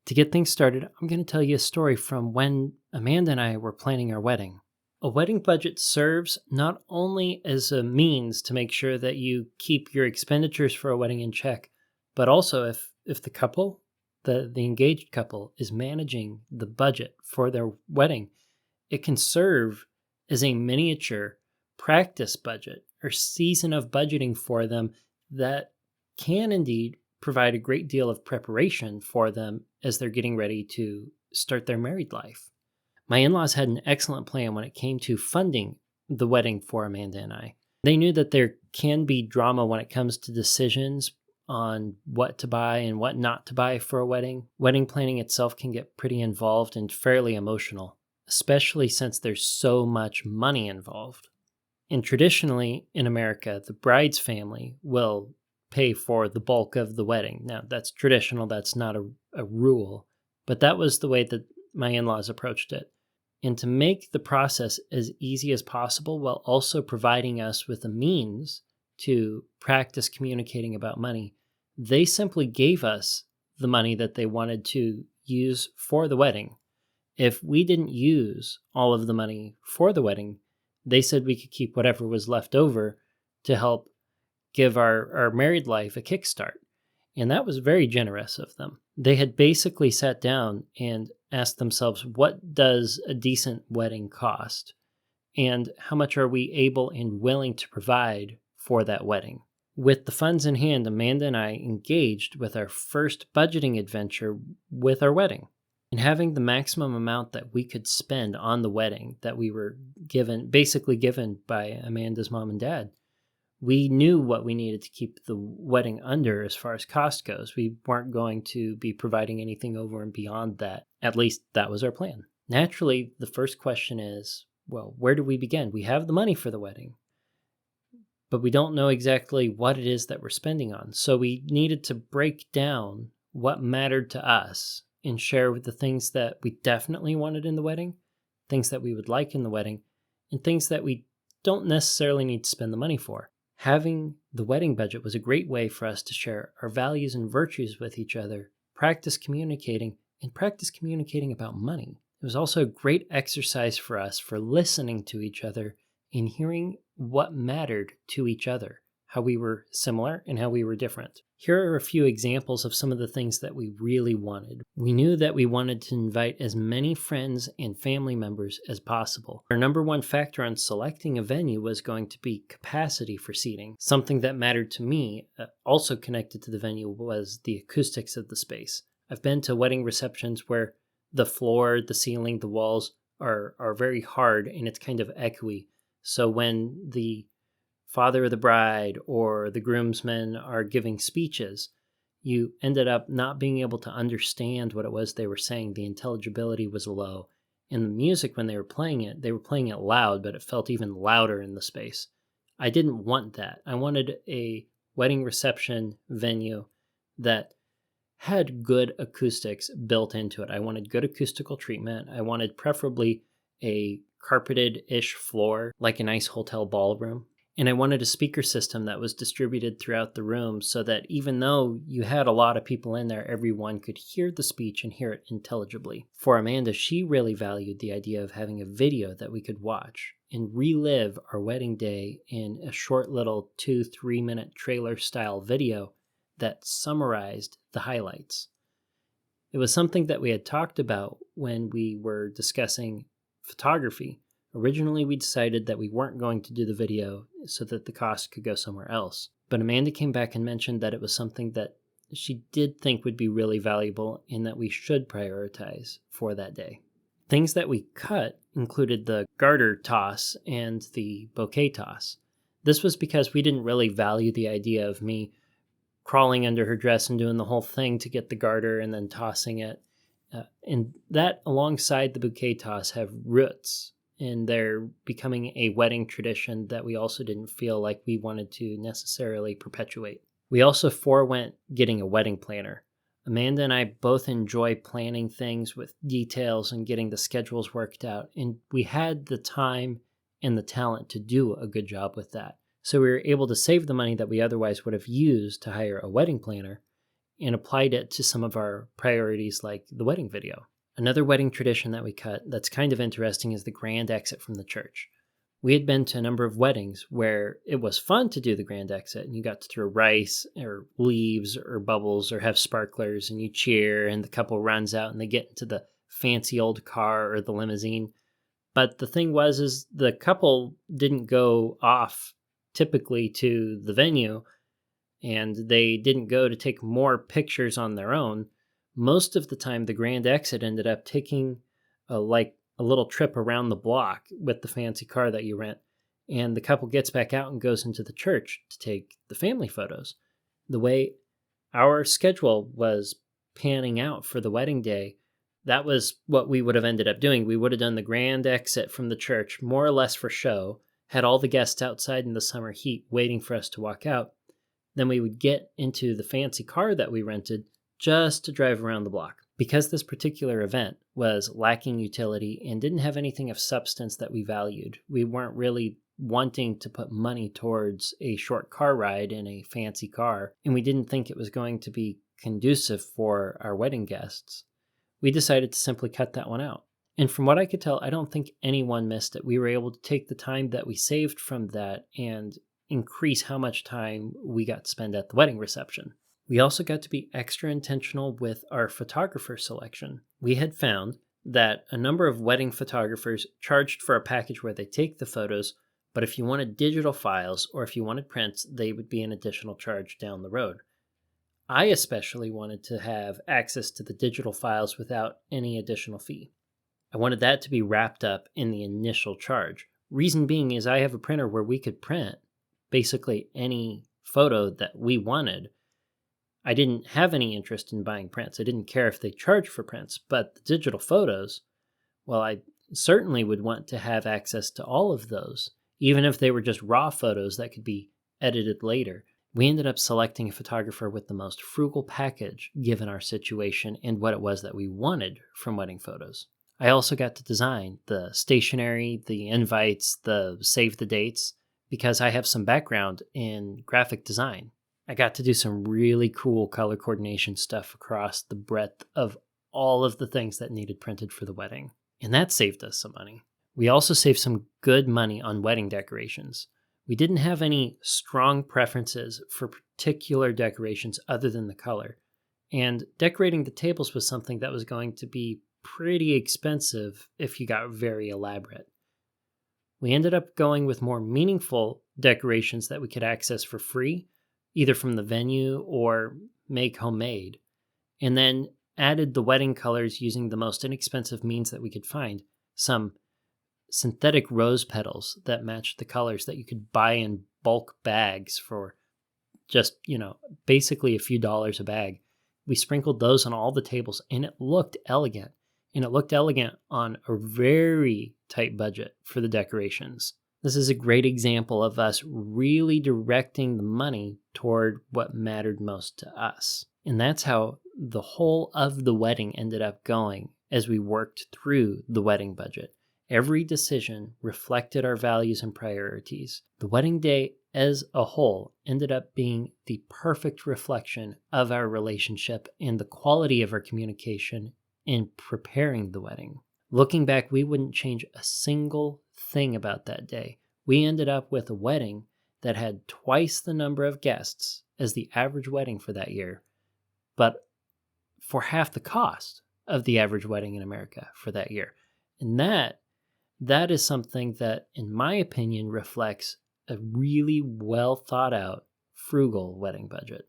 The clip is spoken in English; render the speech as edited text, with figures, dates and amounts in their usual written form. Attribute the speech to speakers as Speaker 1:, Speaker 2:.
Speaker 1: To get things started, I'm going to tell you a story from when Amanda and I were planning our wedding. A wedding budget serves not only as a means to make sure that you keep your expenditures for a wedding in check, but also if the couple, the engaged couple, is managing the budget for their wedding, it can serve as a miniature practice budget or season of budgeting for them that can indeed provide a great deal of preparation for them as they're getting ready to start their married life. My in-laws had an excellent plan when it came to funding the wedding for Amanda and I. They knew that there can be drama when it comes to decisions on what to buy and what not to buy for a wedding. Wedding planning itself can get pretty involved and fairly emotional, especially since there's so much money involved. And traditionally in America, the bride's family will pay for the bulk of the wedding. Now, that's traditional, that's not a rule, but that was the way that my in-laws approached it. And to make the process as easy as possible while also providing us with a means to practice communicating about money, they simply gave us the money that they wanted to use for the wedding. If we didn't use all of the money for the wedding, they said we could keep whatever was left over to help give our married life a kickstart. And that was very generous of them. They had basically sat down and asked themselves, what does a decent wedding cost? And how much are we able and willing to provide for that wedding? With the funds in hand, Amanda and I engaged with our first budgeting adventure with our wedding. And having the maximum amount that we could spend on the wedding that we were basically given by Amanda's mom and dad, we knew what we needed to keep the wedding under as far as cost goes. We weren't going to be providing anything over and beyond that. At least that was our plan. Naturally, the first question is, well, where do we begin? We have the money for the wedding, but we don't know exactly what it is that we're spending on. So we needed to break down what mattered to us and share with the things that we definitely wanted in the wedding, things that we would like in the wedding, and things that we don't necessarily need to spend the money for. Having the wedding budget was a great way for us to share our values and virtues with each other, practice communicating about money. It was also a great exercise for us for listening to each other and hearing what mattered to each other, how we were similar and how we were different. Here are a few examples of some of the things that we really wanted. We knew that we wanted to invite as many friends and family members as possible. Our number one factor on selecting a venue was going to be capacity for seating. Something that mattered to me, also connected to the venue, was the acoustics of the space. I've been to wedding receptions where the floor, the ceiling, the walls are very hard and it's kind of echoey. So when the father of the bride or the groomsmen are giving speeches, you ended up not being able to understand what it was they were saying. The intelligibility was low. And the music, when they were playing it loud, but it felt even louder in the space. I didn't want that. I wanted a wedding reception venue that had good acoustics built into it. I wanted good acoustical treatment. I wanted preferably a carpeted-ish floor, like a nice hotel ballroom. And I wanted a speaker system that was distributed throughout the room so that even though you had a lot of people in there, everyone could hear the speech and hear it intelligibly. For Amanda, she really valued the idea of having a video that we could watch and relive our wedding day in a short little 2-3 minute trailer style video that summarized the highlights. It was something that we had talked about when we were discussing photography. Originally, we decided that we weren't going to do the video so that the cost could go somewhere else. But Amanda came back and mentioned that it was something that she did think would be really valuable and that we should prioritize for that day. Things that we cut included the garter toss and the bouquet toss. This was because we didn't really value the idea of me crawling under her dress and doing the whole thing to get the garter and then tossing it. And that, alongside the bouquet toss, have roots. And they're becoming a wedding tradition that we also didn't feel like we wanted to necessarily perpetuate. We also forewent getting a wedding planner. Amanda and I both enjoy planning things with details and getting the schedules worked out, and we had the time and the talent to do a good job with that. So we were able to save the money that we otherwise would have used to hire a wedding planner and applied it to some of our priorities like the wedding video. Another wedding tradition that we cut that's kind of interesting is the grand exit from the church. We had been to a number of weddings where it was fun to do the grand exit, and you got to throw rice or leaves or bubbles or have sparklers, and you cheer, and the couple runs out and they get into the fancy old car or the limousine. But the thing was, is the couple didn't go off typically to the venue, and they didn't go to take more pictures on their own. Most of the time, the grand exit ended up taking a little trip around the block with the fancy car that you rent. And the couple gets back out and goes into the church to take the family photos. The way our schedule was panning out for the wedding day, that was what we would have ended up doing. We would have done the grand exit from the church, more or less for show, had all the guests outside in the summer heat waiting for us to walk out. Then we would get into the fancy car that we rented just to drive around the block. Because this particular event was lacking utility and didn't have anything of substance that we valued, we weren't really wanting to put money towards a short car ride in a fancy car, and we didn't think it was going to be conducive for our wedding guests. We decided to simply cut that one out. And from what I could tell, I don't think anyone missed it. We were able to take the time that we saved from that and increase how much time we got to spend at the wedding reception. We also got to be extra intentional with our photographer selection. We had found that a number of wedding photographers charged for a package where they take the photos, but if you wanted digital files or if you wanted prints, they would be an additional charge down the road. I especially wanted to have access to the digital files without any additional fee. I wanted that to be wrapped up in the initial charge. Reason being is I have a printer where we could print basically any photo that we wanted. I didn't have any interest in buying prints. I didn't care if they charged for prints, but the digital photos, well, I certainly would want to have access to all of those, even if they were just raw photos that could be edited later. We ended up selecting a photographer with the most frugal package given our situation and what it was that we wanted from wedding photos. I also got to design the stationery, the invites, the save the dates, because I have some background in graphic design. I got to do some really cool color coordination stuff across the breadth of all of the things that needed printed for the wedding. And that saved us some money. We also saved some good money on wedding decorations. We didn't have any strong preferences for particular decorations other than the color. And decorating the tables was something that was going to be pretty expensive if you got very elaborate. We ended up going with more meaningful decorations that we could access for free, either from the venue or make homemade, and then added the wedding colors using the most inexpensive means that we could find, some synthetic rose petals that matched the colors that you could buy in bulk bags for just, basically a few dollars a bag. We sprinkled those on all the tables, and it looked elegant. And it looked elegant on a very tight budget for the decorations. This is a great example of us really directing the money toward what mattered most to us. And that's how the whole of the wedding ended up going as we worked through the wedding budget. Every decision reflected our values and priorities. The wedding day as a whole ended up being the perfect reflection of our relationship and the quality of our communication in preparing the wedding. Looking back, we wouldn't change a single thing about that day. We ended up with a wedding that had twice the number of guests as the average wedding for that year, but for half the cost of the average wedding in America for that year. And that is something that, in my opinion, reflects a really well thought out, frugal wedding budget.